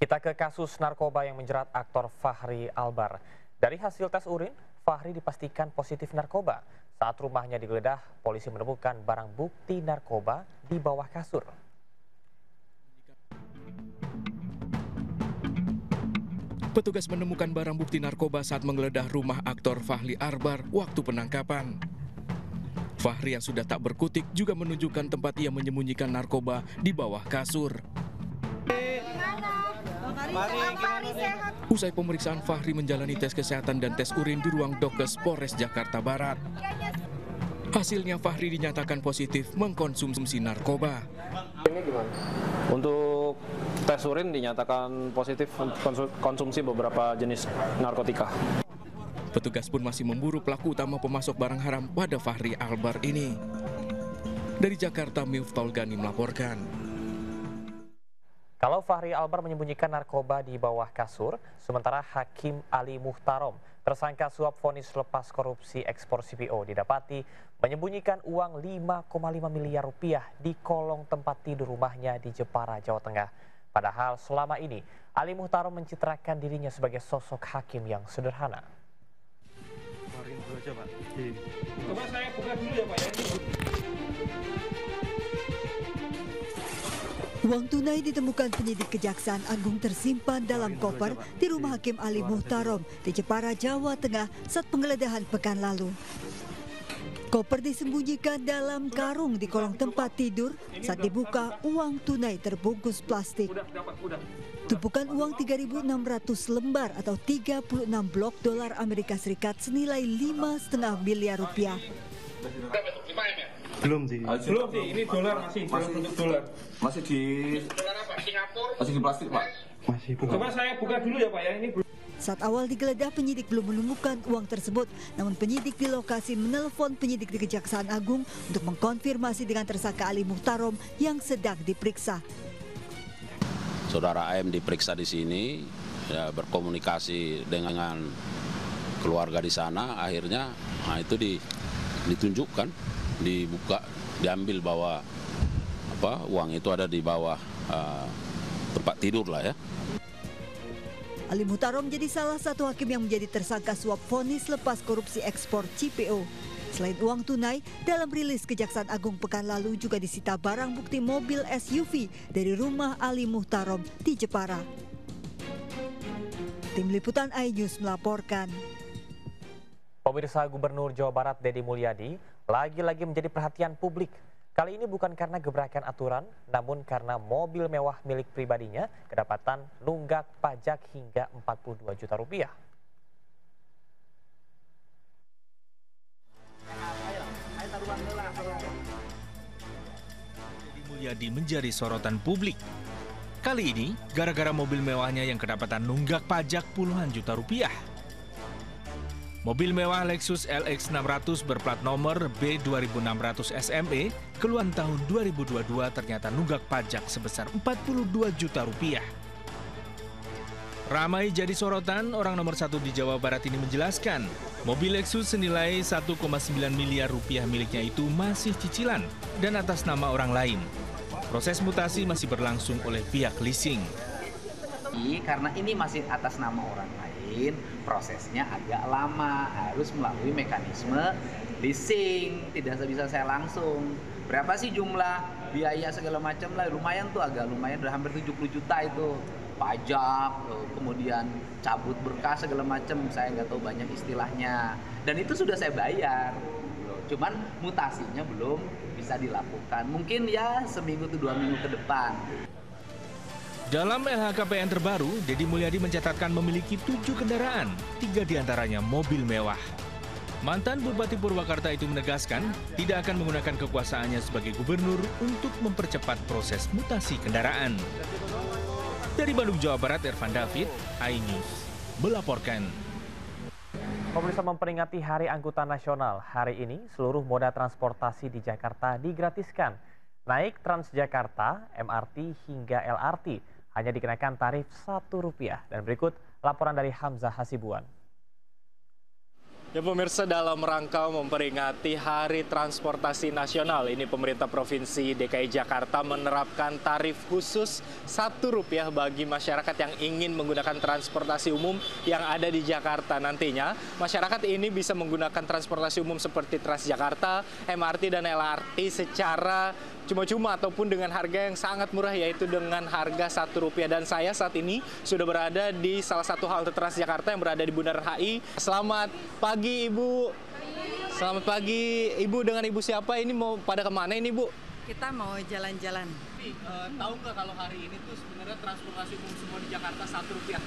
Kita ke kasus narkoba yang menjerat aktor Fachri Albar. Dari hasil tes urin, Fachri dipastikan positif narkoba. Saat rumahnya digeledah, polisi menemukan barang bukti narkoba di bawah kasur. Petugas menemukan barang bukti narkoba saat menggeledah rumah aktor Fachri Albar waktu penangkapan. Fachri yang sudah tak berkutik juga menunjukkan tempat ia menyembunyikan narkoba di bawah kasur. Usai pemeriksaan, Fachri menjalani tes kesehatan dan tes urin di ruang Dokes Polres Jakarta Barat. Hasilnya Fachri dinyatakan positif mengkonsumsi narkoba. Ini gimana? Untuk tes urin dinyatakan positif konsumsi beberapa jenis narkotika. Petugas pun masih memburu pelaku utama pemasok barang haram pada Fachri Albar ini. Dari Jakarta, Miftahul Gani melaporkan. Kalau Fachri Albar menyembunyikan narkoba di bawah kasur, sementara Hakim Ali Muhtarom, tersangka suap vonis lepas korupsi ekspor CPO, didapati menyembunyikan uang 5,5 miliar rupiah di kolong tempat tidur rumahnya di Jepara, Jawa Tengah. Padahal selama ini, Ali Muhtarom mencitrakan dirinya sebagai sosok hakim yang sederhana. Coba saya buka dulu ya Pak ya. Uang tunai ditemukan penyidik Kejaksaan Agung tersimpan dalam koper di rumah Hakim Ali Muhtarom di Jepara, Jawa Tengah saat penggeledahan pekan lalu. Koper disembunyikan dalam karung di kolong tempat tidur. Saat dibuka, uang tunai terbungkus plastik. Tumpukan uang 3.600 lembar atau 36 blok dolar Amerika Serikat senilai 5,5 miliar rupiah. Belum sih, ini dolar masih dalam bentuk dolar. Masih di dolar apa? Singapura? Masih di plastik, Pak. Masih buka. Coba saya buka dulu ya Pak ya, ini belum. Saat awal digeledah, penyidik belum menemukan uang tersebut. Namun penyidik di lokasi menelpon penyidik di Kejaksaan Agung untuk mengkonfirmasi dengan tersangka Ali Muhtarom yang sedang diperiksa. Saudara AM diperiksa di sini, ya, berkomunikasi dengan keluarga di sana, akhirnya itu ditunjukkan, dibuka, diambil bahwa uang itu ada di bawah tempat tidur lah ya. Ali Muhtarom menjadi salah satu hakim yang menjadi tersangka suap vonis lepas korupsi ekspor CPO. Selain uang tunai, dalam rilis Kejaksaan Agung pekan lalu juga disita barang bukti mobil SUV dari rumah Ali Muhtarom di Jepara. Tim Liputan iNews melaporkan. Pemirsa, Gubernur Jawa Barat Deddy Mulyadi lagi-lagi menjadi perhatian publik. Kali ini bukan karena gebrakan aturan, namun karena mobil mewah milik pribadinya kedapatan nunggak pajak hingga 42 juta rupiah. Deddy Mulyadi menjadi sorotan publik. Kali ini, gara-gara mobil mewahnya yang kedapatan nunggak pajak puluhan juta rupiah. Mobil mewah Lexus LX 600 berplat nomor B2600 SME keluaran tahun 2022 ternyata nunggak pajak sebesar 42 juta rupiah. Ramai jadi sorotan, orang nomor 1 di Jawa Barat ini menjelaskan, mobil Lexus senilai 1,9 miliar rupiah miliknya itu masih cicilan dan atas nama orang lain. Proses mutasi masih berlangsung oleh pihak leasing. Karena ini masih atas nama orang lain, prosesnya agak lama, harus melalui mekanisme leasing, tidak bisa saya langsung. Berapa sih jumlah biaya segala macam lah, lumayan tuh, agak lumayan, udah hampir 70 juta itu. Pajak, kemudian cabut berkas segala macam, saya nggak tahu banyak istilahnya. Dan itu sudah saya bayar, cuman mutasinya belum bisa dilakukan. Mungkin ya seminggu atau 2 minggu ke depan. Dalam LHKPN terbaru, Deddy Mulyadi mencatatkan memiliki 7 kendaraan, 3 diantaranya mobil mewah. Mantan Bupati Purwakarta itu menegaskan tidak akan menggunakan kekuasaannya sebagai gubernur untuk mempercepat proses mutasi kendaraan. Dari Bandung, Jawa Barat, Irfan David, iNews melaporkan. Pemirsa, memperingati Hari Angkutan Nasional, hari ini seluruh moda transportasi di Jakarta digratiskan. Naik Transjakarta, MRT hingga LRT hanya dikenakan tarif Rp1. Dan berikut laporan dari Hamzah Hasibuan. Ya pemirsa, dalam rangka memperingati Hari Transportasi Nasional, ini pemerintah Provinsi DKI Jakarta menerapkan tarif khusus Rp1 bagi masyarakat yang ingin menggunakan transportasi umum yang ada di Jakarta. Nantinya, masyarakat ini bisa menggunakan transportasi umum seperti Transjakarta, MRT, dan LRT secara cuma-cuma ataupun dengan harga yang sangat murah, yaitu dengan harga Rp1. Dan saya saat ini sudah berada di salah satu halte Transjakarta yang berada di Bundaran HI. Selamat pagi Ibu. Selamat pagi Ibu, dengan Ibu siapa ini, mau pada kemana ini Bu? Kita mau jalan-jalan. Tahu nggak kalau hari ini tuh sebenarnya transportasi umum semua di Jakarta Rp1?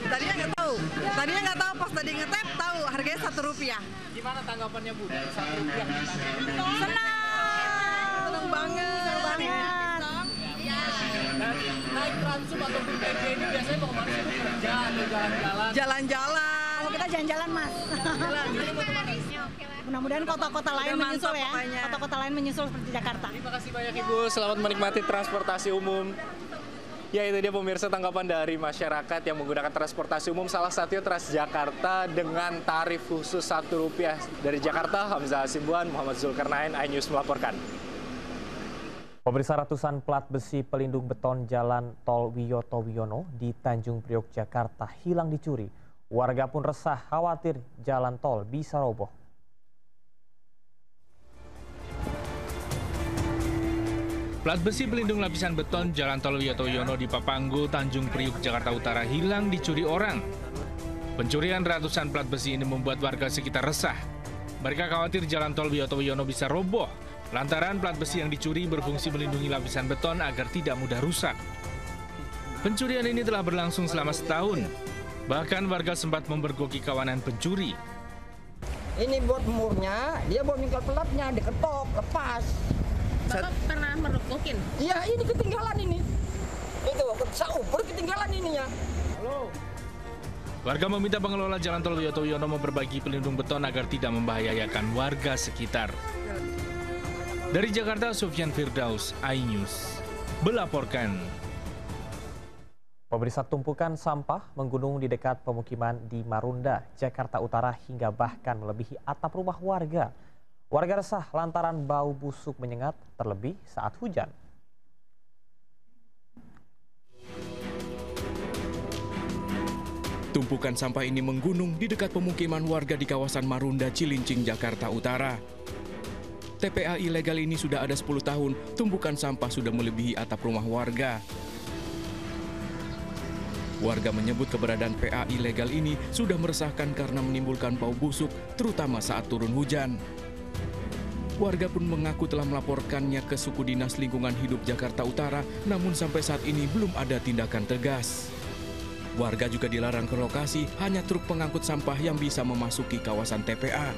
Tadinya nggak tahu. Tadinya nggak tahu, pas tadi ngetep tahu harganya Rp1. Gimana tanggapannya Bu dari Rp1? Senang banget. Dan naik Transum ataupun PJ ini biasanya mau kemana sih? Kerja atau jalan-jalan? Jalan-jalan. Kalau kita jalan-jalan, Mas. Mudah-mudahan kota-kota lain menyusul ya. Kota-kota lain menyusul seperti Jakarta. Terima kasih banyak Ibu. Selamat menikmati transportasi umum. Ya, itu dia pemirsa tanggapan dari masyarakat yang menggunakan transportasi umum, salah satunya Transjakarta dengan tarif khusus Rp1. Dari Jakarta, Hamzah Simbuan, Muhammad Zulkarnain, iNews melaporkan. Pemirsa, ratusan plat besi pelindung beton jalan tol Wiyoto Wiono di Tanjung Priok, Jakarta hilang dicuri. Warga pun resah khawatir jalan tol bisa roboh. Plat besi pelindung lapisan beton jalan tol Wiyoto Wiono di Papanggo, Tanjung Priok, Jakarta Utara hilang dicuri orang. Pencurian ratusan plat besi ini membuat warga sekitar resah. Mereka khawatir jalan tol Wiyoto Wiono bisa roboh lantaran plat besi yang dicuri berfungsi melindungi lapisan beton agar tidak mudah rusak. Pencurian ini telah berlangsung selama setahun. Bahkan warga sempat memergoki kawanan pencuri. Ini buat murnya, dia buat mingkal pelatnya, diketok, lepas. Bapak pernah mergokin? Iya, ini ketinggalan ini. Itu, sauper ketinggalan ininya. Halo. Warga meminta pengelola jalan tol Wiyoto Wiono memperbaiki pelindung beton agar tidak membahayakan warga sekitar. Dari Jakarta, Sufyan Firdaus, iNews, melaporkan. Pemirsa, tumpukan sampah menggunung di dekat pemukiman di Marunda, Jakarta Utara hingga bahkan melebihi atap rumah warga. Warga resah lantaran bau busuk menyengat terlebih saat hujan. Tumpukan sampah ini menggunung di dekat pemukiman warga di kawasan Marunda, Cilincing, Jakarta Utara. TPA ilegal ini sudah ada 10 tahun, tumpukan sampah sudah melebihi atap rumah warga. Warga menyebut keberadaan PA ilegal ini sudah meresahkan karena menimbulkan bau busuk, terutama saat turun hujan. Warga pun mengaku telah melaporkannya ke Suku Dinas Lingkungan Hidup Jakarta Utara, namun sampai saat ini belum ada tindakan tegas. Warga juga dilarang ke lokasi, hanya truk pengangkut sampah yang bisa memasuki kawasan TPA.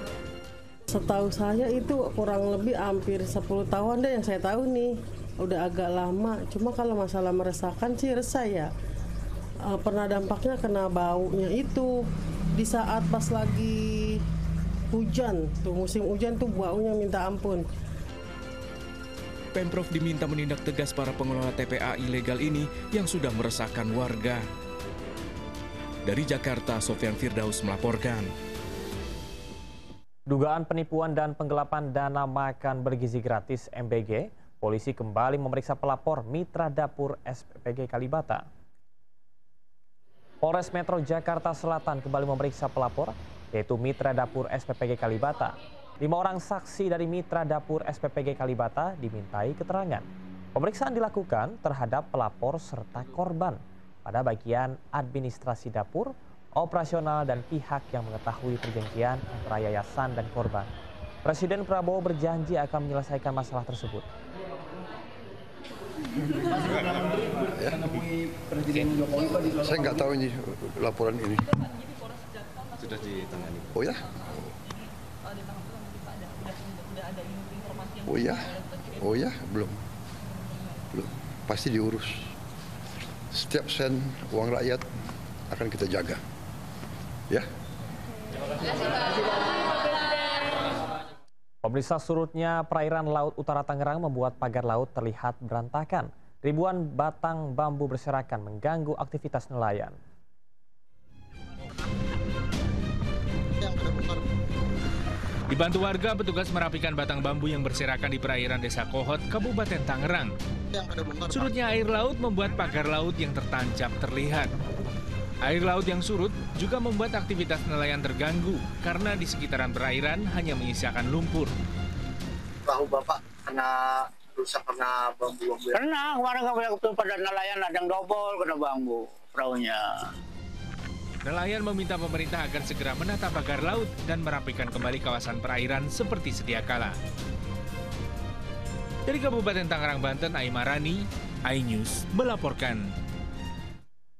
Setahu saya itu kurang lebih hampir 10 tahun deh yang saya tahu nih. Udah agak lama, cuma kalau masalah meresahkan sih resah ya. Pernah dampaknya kena baunya itu di saat pas lagi hujan, tuh musim hujan tuh baunya minta ampun. Pemprov diminta menindak tegas para pengelola TPA ilegal ini yang sudah meresahkan warga. Dari Jakarta, Sofyan Firdaus melaporkan. Dugaan penipuan dan penggelapan dana makan bergizi gratis MBG, polisi kembali memeriksa pelapor Mitra Dapur SPPG Kalibata. Polres Metro Jakarta Selatan kembali memeriksa pelapor, yaitu Mitra Dapur SPPG Kalibata. 5 orang saksi dari Mitra Dapur SPPG Kalibata dimintai keterangan. Pemeriksaan dilakukan terhadap pelapor serta korban pada bagian administrasi dapur, operasional, dan pihak yang mengetahui perjanjian antara yayasan dan korban. Presiden Prabowo berjanji akan menyelesaikan masalah tersebut. Saya nggak tahu ini laporan ini. Sudah ditangani. Oh ya? Oh ya? Oh ya? Belum. Pasti diurus. Setiap sen uang rakyat akan kita jaga. Ya. Pemirsa, surutnya perairan Laut Utara Tangerang membuat pagar laut terlihat berantakan. Ribuan batang bambu berserakan mengganggu aktivitas nelayan. Dibantu warga, petugas merapikan batang bambu yang berserakan di perairan Desa Kohot, Kabupaten Tangerang. Surutnya air laut membuat pagar laut yang tertancap terlihat. Air laut yang surut juga membuat aktivitas nelayan terganggu karena di sekitaran perairan hanya menyisakan lumpur. Perahu Bapak kena rusak karena bambu-bambu? Kena, kemarin waktu pada nelayan ladang dobol kena bambu perahunya. Nelayan meminta pemerintah agar segera menata pagar laut dan merapikan kembali kawasan perairan seperti sedia kala. Dari Kabupaten Tangerang, Banten, Aimarani, iNews melaporkan.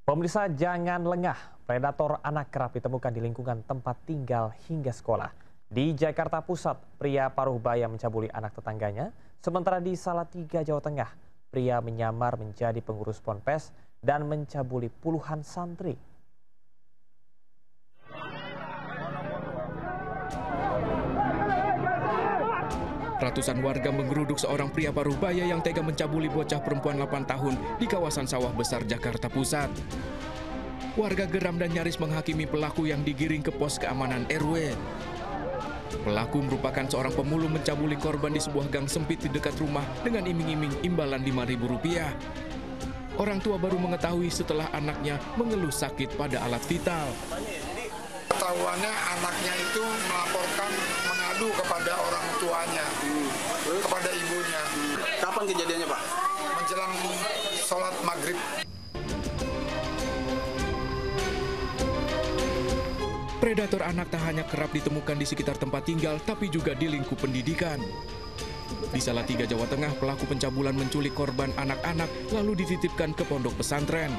Pemirsa, jangan lengah. Predator anak kerap ditemukan di lingkungan tempat tinggal hingga sekolah. Di Jakarta Pusat, pria paruh baya mencabuli anak tetangganya. Sementara di Salatiga, Jawa Tengah, pria menyamar menjadi pengurus ponpes dan mencabuli puluhan santri. Ratusan warga menggeruduk seorang pria paruh baya yang tega mencabuli bocah perempuan 8 tahun di kawasan Sawah Besar, Jakarta Pusat. Warga geram dan nyaris menghakimi pelaku yang digiring ke pos keamanan RW. Pelaku merupakan seorang pemulung mencabuli korban di sebuah gang sempit di dekat rumah dengan iming-iming imbalan Rp5.000. Orang tua baru mengetahui setelah anaknya mengeluh sakit pada alat vital. Ketahuannya anaknya itu melaporkan mengadu kepada orang tuanya, kepada ibunya. Kapan kejadiannya, Pak? Menjelang sholat maghrib. Predator anak tak hanya kerap ditemukan di sekitar tempat tinggal, tapi juga di lingkup pendidikan. Di Salatiga, Jawa Tengah, pelaku pencabulan menculik korban anak-anak lalu dititipkan ke pondok pesantren.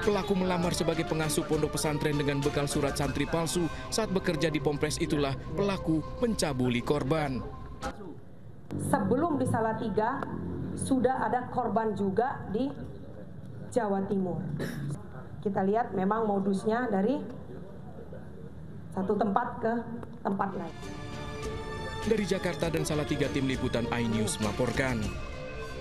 Pelaku melamar sebagai pengasuh pondok pesantren dengan bekal surat santri palsu. Saat bekerja di Polres itulah pelaku mencabuli korban. Sebelum di Salatiga, sudah ada korban juga di Jawa Timur. Kita lihat memang modusnya dari satu tempat ke tempat lain. Dari Jakarta dan Salatiga, tim liputan iNews melaporkan.